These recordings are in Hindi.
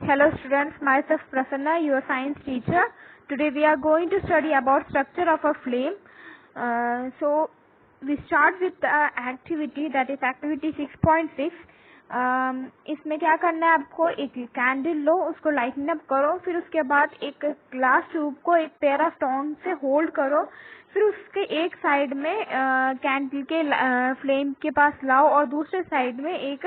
Hello students, myself Prasanna, your science teacher. Today we are going to study about structure of a flame. So we start with the activity, that is activity 6.6. इसमें क्या करना है आपको, एक कैंडल लो, उसको लाइटन अप करो, फिर उसके बाद एक ग्लास ट्यूब को एक पेयर ऑफ टोंग से होल्ड करो, फिर उसके एक साइड में कैंडल के फ्लेम के पास लाओ और दूसरे साइड में एक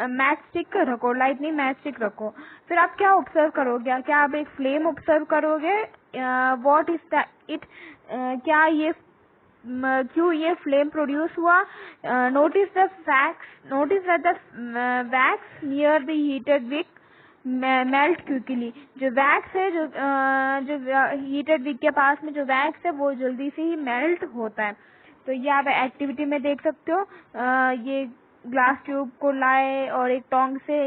मैच स्टिक रखो, लाइटनिंग मैच स्टिक रखो। फिर आप क्या ऑब्जर्व करोगे? क्या आप एक फ्लेम ऑब्जर्व करोगे? व्हाट इज द इट, क्या ये क्यों ये फ्लेम प्रोड्यूस हुआ? Notice the that the wax near the heated wick melt quickly. जो वैक्स है, जो हीटेड विक के पास में जो वैक्स है वो जल्दी से ही मेल्ट होता है। तो ये आप एक्टिविटी में देख सकते हो। ये ग्लास ट्यूब को लाए और एक टोंग से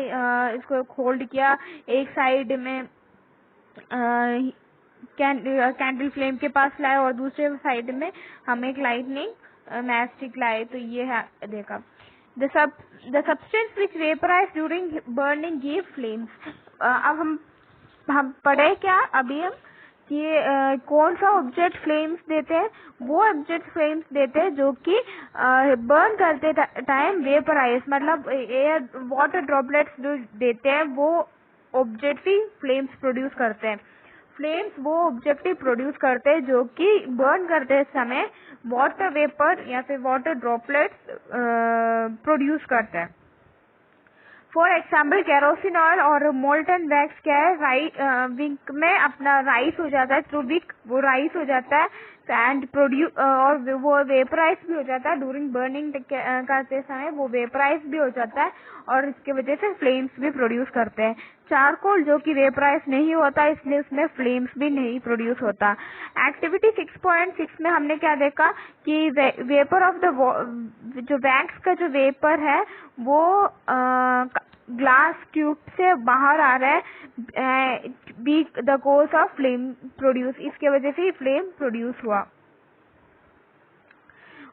इसको होल्ड किया, एक साइड में कैंडल फ्लेम के पास लाए और दूसरे साइड में हम एक लाइटनिंग मैच स्टिक लाए। तो ये है, देखा the substance which vaporise during burning give flames. अब हम पढ़े क्या अभी हम कि कौन सा ऑब्जेक्ट फ्लेम्स देते हैं? वो ऑब्जेक्ट फ्लेम्स देते हैं जो कि बर्न करते टाइम वेपराइज, मतलब एयर वाटर ड्रॉपलेट्स जो देते हैं वो ऑब्जेक्ट ही फ्लेम्स प्रोड्यूस करते हैं। फ्लेम्स वो ऑब्जेक्टिव प्रोड्यूस करते हैं जो कि बर्न करते समय वाटर वेपर या फिर वाटर ड्रॉपलेट्स प्रोड्यूस करते हैं। फॉर एग्जाम्पल केरोसिन ऑयल और मोल्टन वैक्स क्या है, विक में अपना राइस हो जाता है, थ्रू विक वो राइस हो जाता है एंड प्रोड्यूस, और वो वेपराइज भी हो जाता है ड्यूरिंग बर्निंग करते समय, वो वेपराइज भी हो जाता है और इसके वजह से फ्लेम्स भी प्रोड्यूस करते हैं। चारकोल जो कि वेपराइज नहीं होता, इसलिए उसमें फ्लेम्स भी नहीं प्रोड्यूस होता। एक्टिविटी 6.6 में हमने क्या देखा कि वेपर ऑफ द जो वैक्स का जो वेपर है वो ग्लास ट्यूब से बाहर आ रहा है, be the cause of flame produce, इसके वजह से ही फ्लेम प्रोड्यूस हुआ।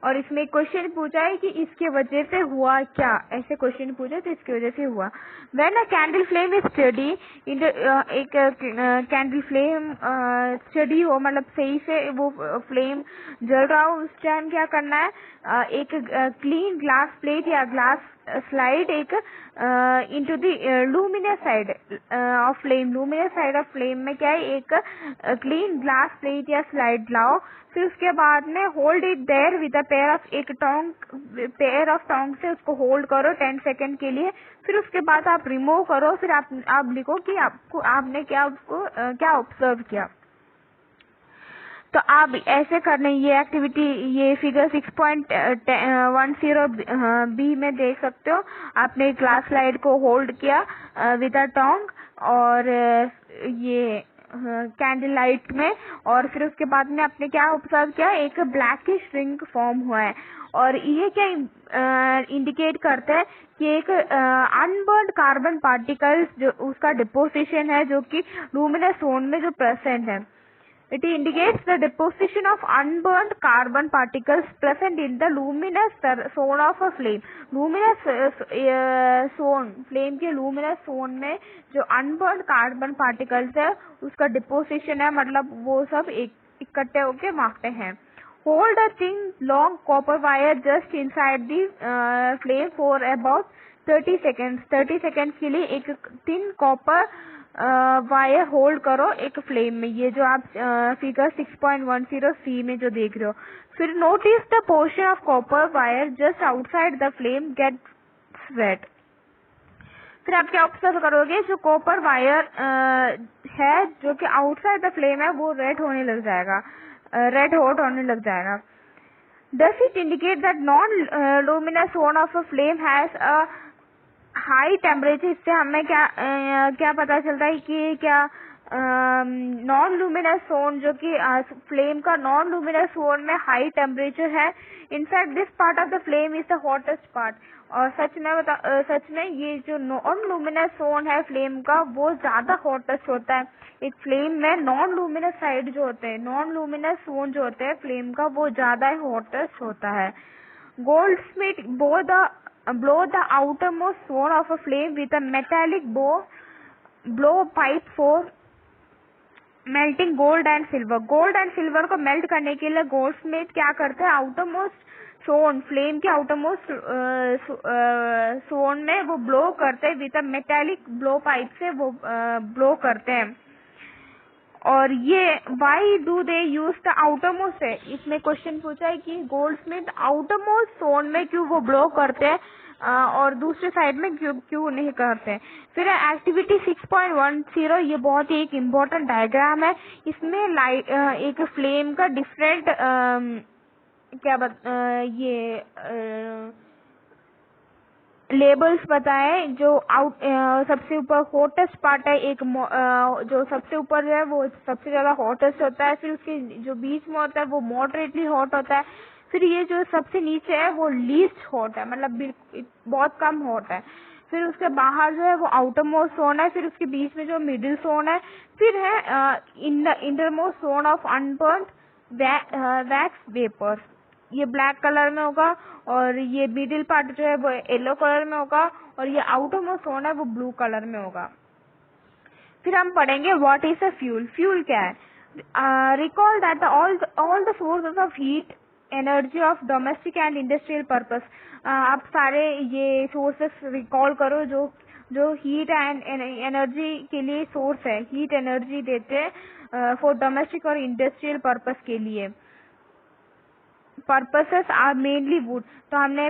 और इसमें क्वेश्चन पूछा है कि इसके वजह से हुआ क्या, ऐसे क्वेश्चन पूछे तो इसकी वजह से हुआ। When a candle flame is study, एक कैंडल फ्लेम स्टडी हो, मतलब सही से वो फ्लेम जल रहा हो, उस टाइम क्या करना है, एक क्लीन ग्लास प्लेट या ग्लास स्लाइड एक into the luminous side of flame, luminous side of flame में क्या है, एक क्लीन ग्लास प्लेट या स्लाइड लाओ, फिर उसके बाद में hold it there with a pair of tong से उसको होल्ड करो 10 सेकेंड के लिए। फिर उसके बाद आप रिमूव करो, फिर आप लिखो कि आपने क्या उसको क्या ऑब्जर्व किया। तो आप ऐसे करने, ये एक्टिविटी ये फिगर 6.10 बी में देख सकते हो। आपने ग्लास स्लाइड को होल्ड किया विद अ टोंग और ये कैंडल लाइट में, और फिर उसके बाद में आपने क्या ऑब्जर्व किया, एक ब्लैकिश रिंग फॉर्म हुआ है। और ये क्या इंडिकेट करता है कि एक अनबर्न्ड कार्बन पार्टिकल्स जो उसका डिपोजिशन है जो कि लूमिनस जोन में जो प्रेजेंट है। It indicates the deposition of unburned carbon particles present in the luminous zone of a flame. Luminous zone, flame के luminous zone में जो unburned carbon particles है उसका deposition है, मतलब वो सब इकट्ठे होके मारते हैं। Hold a thin long copper wire just inside the flame for about 30 seconds. 30 seconds के लिए एक thin copper वायर होल्ड करो एक फ्लेम में, ये जो आप फिगर 6.10 सी में जो देख रहे हो। फिर notice the portion of copper wire just outside the flame gets wet. फिर आप क्या ऑब्जर्व करोगे, जो कॉपर वायर है जो कि आउटसाइड द फ्लेम है वो रेड होने लग जाएगा, रेड हॉट होने लग जाएगा। Does it indicate that non-luminous zone of a flame has a high temperature? इससे हमें क्या पता चलता है कि क्या नॉन लूमिनस जोन जो कि फ्लेम का नॉन लूमिनस जोन में हाई टेम्परेचर है। In fact this part of the flame is the hottest part. और सच में ये जो नॉन लूमिनस जोन है फ्लेम का वो ज्यादा हॉटेस्ट होता है। एक फ्लेम में नॉन लूमिनस साइड जो होते हैं, नॉन लूमिनस जोन जो होते हैं फ्लेम का, वो ज्यादा हॉटेस्ट होता है। Goldsmith blow the outermost zone of a flame with a metallic bow blow pipe for melting gold and silver. Gold and silver को मेल्ट करने के लिए गोल्डस्मिथ क्या करते हैं, आउटरमोस्ट सोन, फ्लेम के आउटरमोस्ट सोन में वो ब्लो करते हैं with a metallic blow pipe से वो ब्लो करते हैं। और ये why do they use the outermost है, इसमें क्वेश्चन पूछा है कि गोल्डस्मिथ आउटरमोस्ट सोन में क्यों वो ब्लो करते हैं और दूसरे साइड में क्यों नहीं करते। फिर एक्टिविटी 6.10, ये बहुत ही एक इम्पोर्टेंट डायग्राम है। इसमें लाइट एक फ्लेम का डिफरेंट ये लेबल्स बताए। जो सबसे ऊपर हॉटेस्ट पार्ट है, एक जो सबसे ऊपर है वो सबसे ज्यादा हॉटेस्ट होता है, फिर उसके जो बीच में होता है वो मॉडरेटली हॉट होता है, फिर ये जो सबसे नीचे है वो लीस्ट हॉट है, मतलब बहुत कम हॉट है, फिर उसके बाहर जो है वो आउटर मोस्ट जोन है, फिर उसके बीच में जो मिडिल जोन है, फिर है innermost zone of unburned wax vapours, ये ब्लैक कलर में होगा, और ये मिडिल पार्ट जो है वो येलो कलर में होगा, और ये आउटर मोस्ट जोन है वो ब्लू कलर में होगा। फिर हम पढ़ेंगे what is a fuel. Fuel क्या है? Recall that all the sources of heat energy of domestic and industrial purpose. आप सारे ये सोर्सेस रिकॉल करो जो हीट एंड एनर्जी के लिए सोर्स है, हीट एनर्जी देते हैं फॉर डोमेस्टिक और इंडस्ट्रियल पर्पस के लिए। Purposes are mainly wood. तो हमने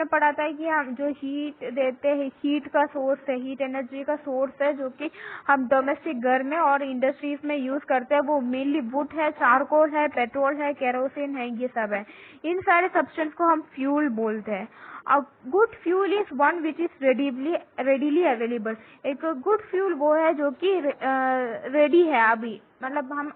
पढ़ा था कि हम जो हीट देते हैं, हीट का सोर्स है, हीट एनर्जी का सोर्स है जो कि हम डोमेस्टिक घर में और इंडस्ट्रीज में यूज करते हैं, वो मेनली वुड है, चारकोल है, पेट्रोल है, केरोसिन है, ये सब है। इन सारे सब्सटेंस को हम फ्यूल बोलते हैं। A good fuel is one which is readily available. एक गुड फ्यूल वो है जो कि रेडी है अभी, मतलब हम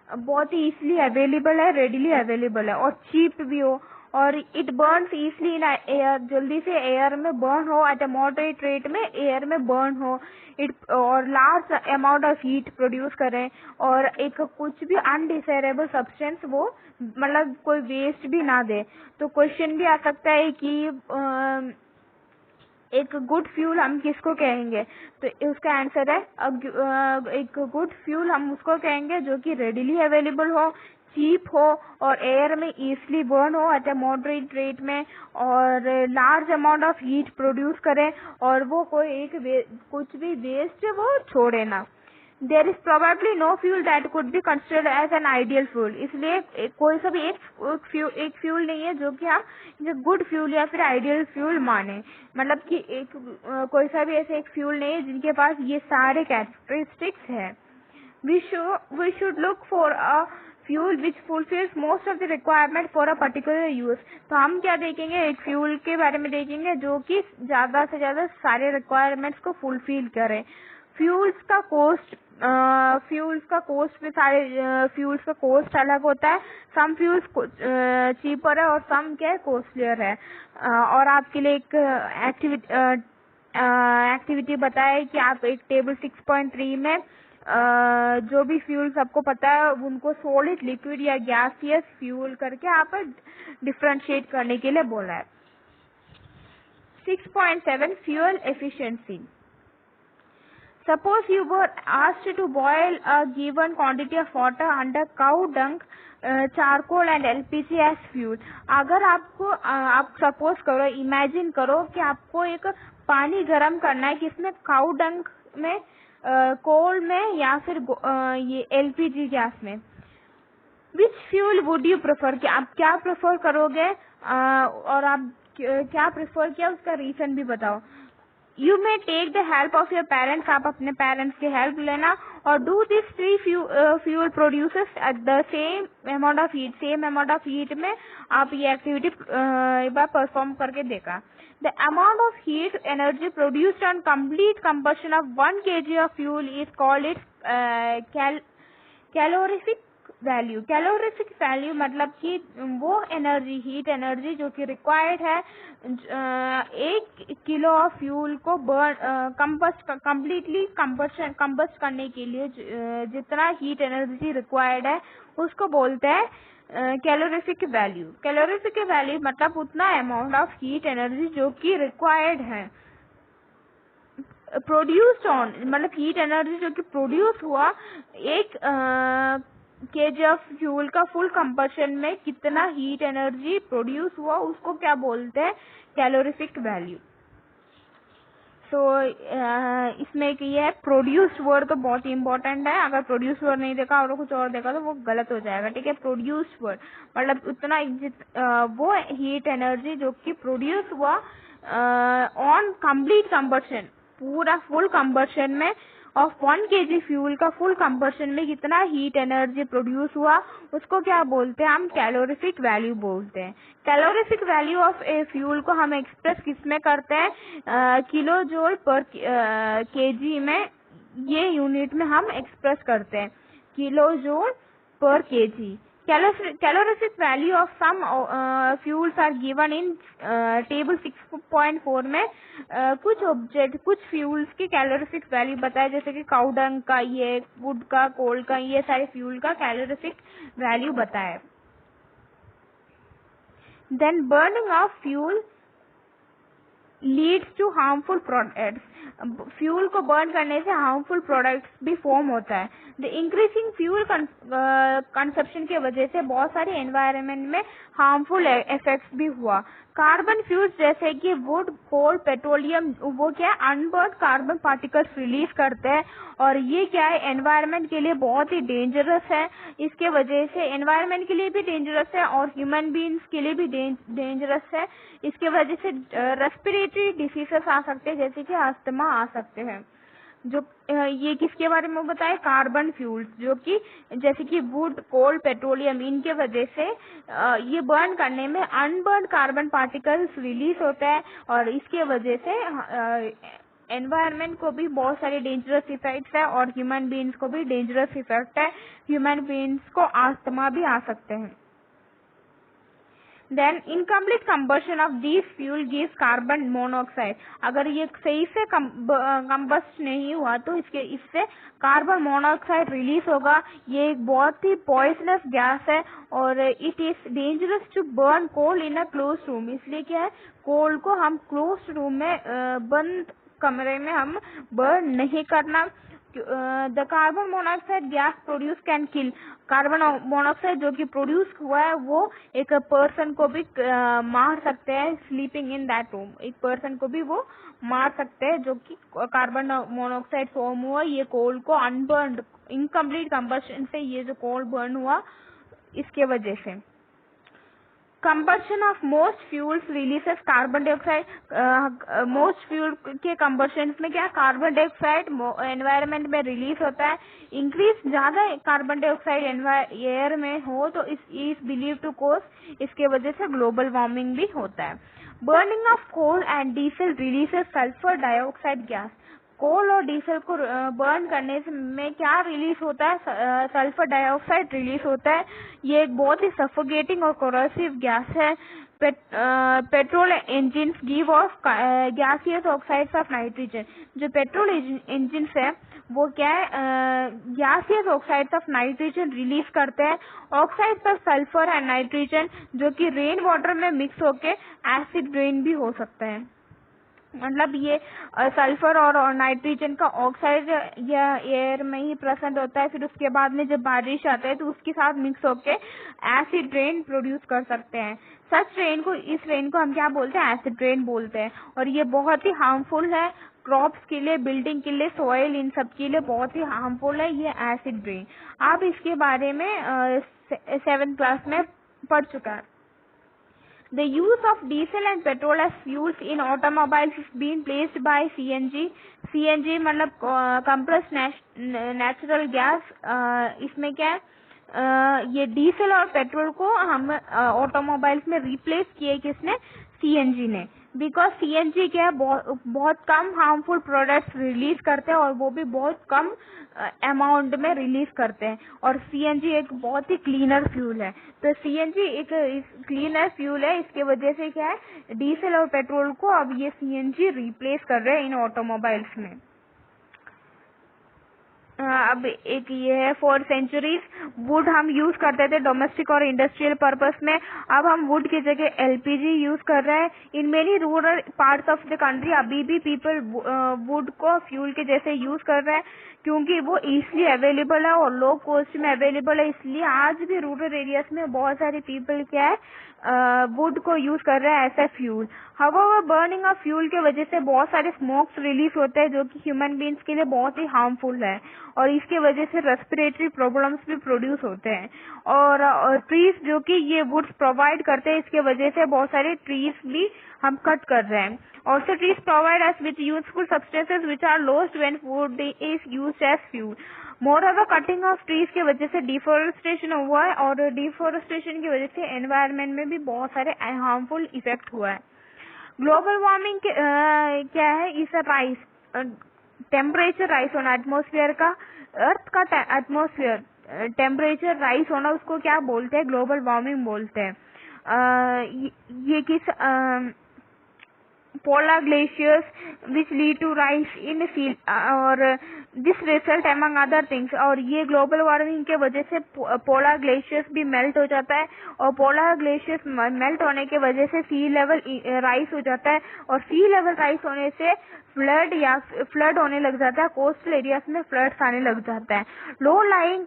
बहुत ही इजीली अवेलेबल है, रेडीली अवेलेबल है, और चीप भी हो, और it Burns easily in air, जल्दी से एयर में बर्न हो, एट अ मॉडरेट रेट में एयर में बर्न हो, और large amount of heat produce करें, और एक कुछ भी अनडिजायरेबल सब्सटेंस वो मतलब कोई वेस्ट भी ना दे। तो क्वेश्चन भी आ सकता है कि एक गुड फ्यूल हम किसको कहेंगे, तो उसका आंसर है एक गुड फ्यूल हम उसको कहेंगे जो कि रेडीली अवेलेबल हो, चीप हो, और एयर में इजली बर्न हो एट अ मॉडरेट रेट में, और large amount of heat produce करे, और वो कोई कुछ भी वेस्ट वो छोड़े ना। There is probably no fuel that could be considered as an ideal fuel. इसलिए कोई सा भी एक फ्यूल नहीं है जो कि हम गुड फ्यूल या फिर आइडियल फ्यूल माने, मतलब कि कोई सा भी ऐसे एक फ्यूल नहीं है जिनके पास ये सारे कैरेक्टरिस्टिक्स है। we should look for a fuel which fulfills most of the requirement for a particular use। तो हम क्या देखेंगे, एक फ्यूल के बारे में देखेंगे जो कि ज्यादा से ज्यादा सारे रिक्वायरमेंट्स को फुलफिल करे। फ्यूल्स का कॉस्ट में सारे फ्यूल्स का कॉस्ट अलग होता है। सम फ्यूल्स चीपर है और सम क्या है कॉस्टलियर है। और आपके लिए एक एक्टिविटी बताया कि आप एक टेबल 6.3 में जो भी फ्यूल सबको पता है उनको सॉलिड, लिक्विड या गैसियस फ्यूल करके आप डिफरेंशिएट करने के लिए बोला है। 6.7 fuel efficiency. Suppose you were asked to boil a given quantity of water under cow dung, charcoal and LPG as fuel। अगर आपको आप सपोज करो, इमेजिन करो कि आपको एक पानी गर्म करना है किसमें, काउ डंग में, कोल में, या फिर ये LPG गैस में। विच फ्यूल वुड यू प्रेफर, कि आप क्या प्रेफर करोगे, और आप क्या प्रेफर किया उसका रीजन भी बताओ। You may take the help of your parents, आप अपने पेरेंट्स की हेल्प लेना, और do this 3 fuel produces at the same amount of heat. Same amount of heat में आप ये एक्टिविटी एक बार परफॉर्म करके देखा। The amount of heat energy produced on complete combustion of 1 kg of fuel is called its calorific value. Calorific value मतलब कि वो एनर्जी, हीट एनर्जी जो कि रिक्वायर्ड है 1 किलो ऑफ फ्यूल को कंप्लीटली कंबस्ट करने के लिए जितना हीट एनर्जी रिक्वायर्ड है उसको बोलते हैं कैलोरीफिक वैल्यू। कैलोरीफिक वैल्यू मतलब उतना अमाउंट ऑफ हीट एनर्जी जो कि रिक्वायर्ड है प्रोड्यूस्ड ऑन मतलब हीट एनर्जी जो कि प्रोड्यूस हुआ एक केजी ऑफ फ्यूल का फुल कंबशन में कितना हीट एनर्जी प्रोड्यूस हुआ उसको क्या बोलते हैं, कैलोरीफिक वैल्यू। सो इसमें कि ये प्रोड्यूस्ड वर्ड तो बहुत ही इंपॉर्टेंट है, अगर प्रोड्यूस्ड वर्ड नहीं देखा और कुछ और देखा तो वो गलत हो जाएगा, ठीक है। प्रोड्यूस्ड वर्ड मतलब उतना वो हीट एनर्जी जो कि प्रोड्यूस हुआ ऑन कंप्लीट कंबशन, पूरा फुल कंबशन में ऑफ 1 kg फ्यूल का फुल कंबशन में कितना हीट एनर्जी प्रोड्यूस हुआ उसको क्या बोलते हैं, हम कैलोरीफिक वैल्यू बोलते हैं। Calorific value of a fuel को हम एक्सप्रेस किसमें करते हैं, किलो जूल पर केजी में, ये यूनिट में हम एक्सप्रेस करते हैं, किलो जूल पर KG. Calorific value of some fuels are given in table 6.4 में कुछ फ्यूल्स की कैलोरीफिक वैल्यू बताया, जैसे कि काउडंग का, ये वुड का, कोल का, ये सारे फ्यूल का कैलोरीफिक वैल्यू बताया। Then burning of fuel leads to harmful products, fuel को बर्न करने से हार्मफुल प्रोडक्ट्स भी फॉर्म होता है। द इंक्रीजिंग फ्यूल कंजप्शन की वजह से बहुत सारे एनवायरनमेंट में हार्मफुल इफेक्ट्स भी हुआ। कार्बन फ्यूल्स जैसे कि वुड, कोल, पेट्रोलियम, वो क्या अनबर्न कार्बन पार्टिकल्स रिलीज करते हैं और ये क्या है एनवायरनमेंट के लिए बहुत ही डेंजरस है। इसके वजह से एनवायरनमेंट के लिए भी डेंजरस है और ह्यूमन बीइंग्स के लिए भी डेंजरस है। इसके वजह से रेस्पिरेटरी डिसीजेस आ सकते हैं, जैसे कि अस्थमा आ सकते हैं। जो ये किसके बारे में बताए, कार्बन फ्यूल्स, जो कि जैसे कि वुड, कोल, पेट्रोलियम, इनके वजह से ये बर्न करने में अनबर्न कार्बन पार्टिकल्स रिलीज होता है और इसके वजह से एनवायरनमेंट को भी बहुत सारे डेंजरस इफेक्ट्स है और ह्यूमन बीइंग्स को भी डेंजरस इफेक्ट है। ह्यूमन बीइंग्स को अस्थमा भी आ सकते हैं। Then incomplete combustion of this fuel gives carbon monoxide, अगर ये सही से कंबस्ट नहीं हुआ तो इससे कार्बन मोनोऑक्साइड रिलीज होगा। ये एक बहुत ही पॉइजनस गैस है और it is dangerous to burn coal in a close room, इसलिए क्या है कोल को हम क्लोज रूम में बंद कमरे में हम बर्न नहीं करना। The carbon monoxide gas produce can kill, carbon monoxide जो कि प्रोड्यूस हुआ है वो एक पर्सन को भी मार सकते हैं, स्लीपिंग इन दैट रूम, एक पर्सन को भी वो मार सकते हैं जो कि कार्बन मोनोऑक्साइड फॉर्म हुआ ये कोल को अनबर्न इनकम्प्लीट कंबशन से, ये जो कोल बर्न हुआ इसके वजह से। Combustion of most fuels releases carbon dioxide, most fuel के कंबशन में क्या कार्बन डाइऑक्साइड एनवायरनमेंट में रिलीज होता है। इंक्रीज ज्यादा कार्बन डाइऑक्साइड एयर में हो तो इस बिलीव टू कोज, इसके वजह से ग्लोबल वार्मिंग भी होता है। Burning of coal and diesel releases sulphur dioxide gas, coal और डीजल को बर्न करने में क्या रिलीज होता है, सल्फर डाइऑक्साइड रिलीज होता है। ये एक बहुत ही सफोकेटिंग और कोरोसिव गैस है। Petrol engine give of gaseous oxides of nitrogen, जो पेट्रोल इंजिन है वो क्या है gaseous oxides of nitrogen release करते हैं। ऑक्साइड पर सल्फर एंड नाइट्रोजन जो कि रेन वाटर में मिक्स होके एसिड रेन भी हो सकता है, मतलब ये सल्फर और नाइट्रोजन का ऑक्साइड या एयर में ही प्रेजेंट होता है, फिर उसके बाद में जब बारिश आता है तो उसके साथ मिक्स होके एसिड रेन प्रोड्यूस कर सकते हैं। इस रेन को हम क्या बोलते हैं, एसिड रेन बोलते हैं और ये बहुत ही हार्मफुल है क्रॉप्स के लिए, बिल्डिंग के लिए, सॉइल, इन सब के लिए बहुत ही हार्मफुल है ये एसिड रेन। आप इसके बारे में 7th क्लास में पढ़ चुका है। The use of diesel and petrol as fuels in automobiles is being placed by CNG. CNG मतलब compressed natural gas, इसमें क्या है ये डीजल और पेट्रोल को हम ऑटोमोबाइल्स में रिप्लेस किए किसने, सीएनजी ने। बिकॉज सीएनजी क्या है बहुत कम हार्मफुल प्रोडक्ट्स रिलीज करते हैं और वो भी बहुत कम अमाउंट में रिलीज करते हैं और सीएनजी एक बहुत ही क्लीनर फ्यूल है। तो सीएनजी एक क्लीनर फ्यूल है, इसके वजह से क्या है डीजल और पेट्रोल को अब ये सीएनजी रिप्लेस कर रहे हैं इन ऑटोमोबाइल्स में। अब एक ये है, फॉर सेंचुरीज वुड हम यूज करते थे डोमेस्टिक और इंडस्ट्रियल पर्पस में, अब हम वुड की जगह एलपीजी यूज कर रहे हैं। In many rural parts of the country अभी भी पीपल वुड को फ्यूल के जैसे यूज कर रहे हैं, क्योंकि वो इजीली अवेलेबल है और लो कॉस्ट में अवेलेबल है। इसलिए आज भी रूरल एरियाज में बहुत सारे पीपल क्या है वुड को यूज कर रहे हैं as a fuel. However burning of fuel के वजह से बहुत सारे स्मोक्स रिलीज होते हैं जो कि ह्यूमन बींग्स के लिए बहुत ही हार्मफुल है, और इसके वजह से रेस्पिरेटरी प्रॉब्लम्स भी प्रोड्यूस होते हैं। और ट्रीज जो कि ये वुड्स प्रोवाइड करते हैं, इसके वजह से बहुत सारे ट्रीज भी हम कट कर रहे हैं। Also trees provide us with useful substances which are lost when wood is used as fuel. Moreover, cutting of trees की वजह से डिफोरेस्टेशन हुआ है, और डिफोरेस्टेशन की वजह से एनवायरनमेंट में भी बहुत सारे हार्मफुल इफेक्ट हुआ है। ग्लोबल वार्मिंग क्या है? इस राइज टेम्परेचर राइज होना एटमोसफियर का, अर्थ का एटमोसफियर टेम्परेचर राइज होना, उसको क्या बोलते हैं? ग्लोबल वार्मिंग बोलते हैं। ये किस polar glaciers which lead to rise in sea और this result among other things। और ये ग्लोबल वार्मिंग के वजह से पोलर ग्लेशियर्स भी मेल्ट हो जाता है, और पोलर ग्लेशियर्स मेल्ट होने के वजह से सी लेवल राइज हो जाता है, और सी लेवल राइज होने से फ्लड होने लग जाता है। कोस्टल एरियाज में फ्लड्स आने लग जाता है। लो लाइंग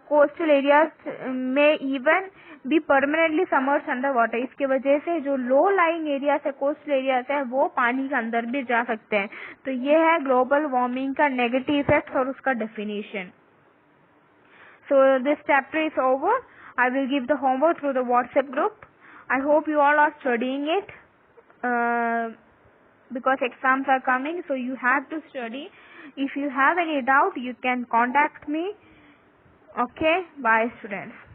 कोस्टल एरियाज में इवन भी परमानेंटली समर्ज अंडर वाटर। इसके वजह से जो लो लाइंग एरियाज है, कोस्टल एरियाज है, वो पानी के अंदर भी जा सकते हैं। तो ये है ग्लोबल वार्मिंग का नेगेटिव इफेक्ट और उसका definition. So this chapter is over. I will give the homework through the WhatsApp group. I hope you all are studying it because exams are coming, so you have to study. If you have any doubt, you can contact me. Okay, bye students.